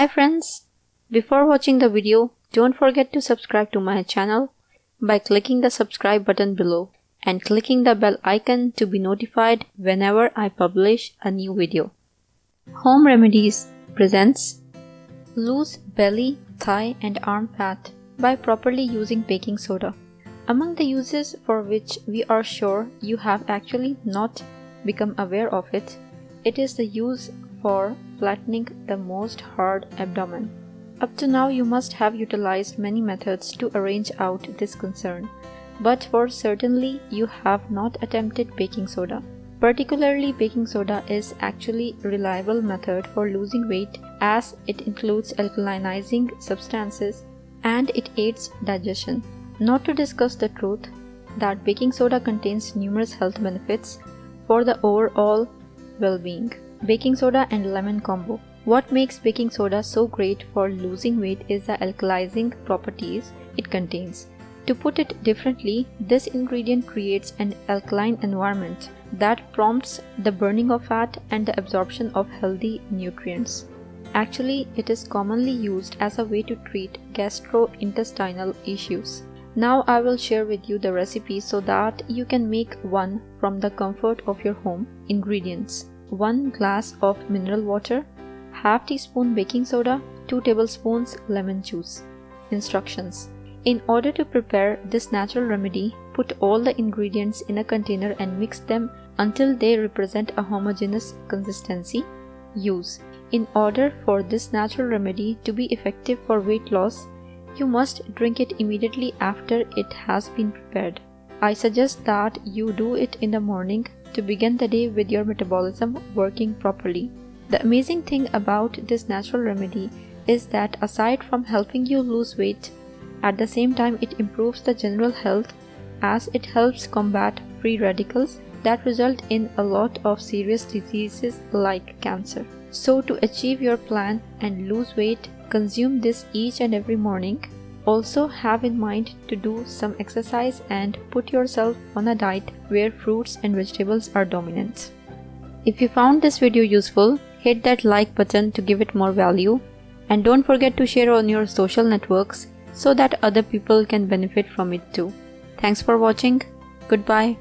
Hi friends! Before watching the video, don't forget to subscribe to my channel by clicking the subscribe button below and clicking the bell icon to be notified whenever I publish a new video. Home Remedies presents Lose belly, thigh and arm fat by properly using baking soda. Among the uses for which we are sure you have actually not become aware of it, it is the use for flattening the most hard abdomen. Up to now you must have utilized many methods to arrange out this concern, but for certainly you have not attempted baking soda. Particularly baking soda is actually a reliable method for losing weight as it includes alkalinizing substances and it aids digestion. Not to discuss the truth that baking soda contains numerous health benefits for the overall well-being. Baking soda and lemon combo. What makes baking soda so great for losing weight is the alkalizing properties it contains. To put it differently, this ingredient creates an alkaline environment that prompts the burning of fat and the absorption of healthy nutrients. Actually, it is commonly used as a way to treat gastrointestinal issues. Now I will share with you the recipe so that you can make one from the comfort of your home. Ingredients: 1 glass of mineral water, half teaspoon baking soda, 2 tablespoons lemon juice. Instructions: in order to prepare this natural remedy, put all the ingredients in a container and mix them until they represent a homogeneous consistency. Use: in order for this natural remedy to be effective for weight loss, you must drink it immediately after it has been prepared. I suggest that you do it in the morning to begin the day with your metabolism working properly. The amazing thing about this natural remedy is that aside from helping you lose weight, at the same time it improves the general health as it helps combat free radicals that result in a lot of serious diseases like cancer. So to achieve your plan and lose weight, consume this each and every morning. Also have in mind to do some exercise and put yourself on a diet where fruits and vegetables are dominant. If you found this video useful, hit that like button to give it more value, and don't forget to share on your social networks so that other people can benefit from it too. Thanks for watching. Goodbye.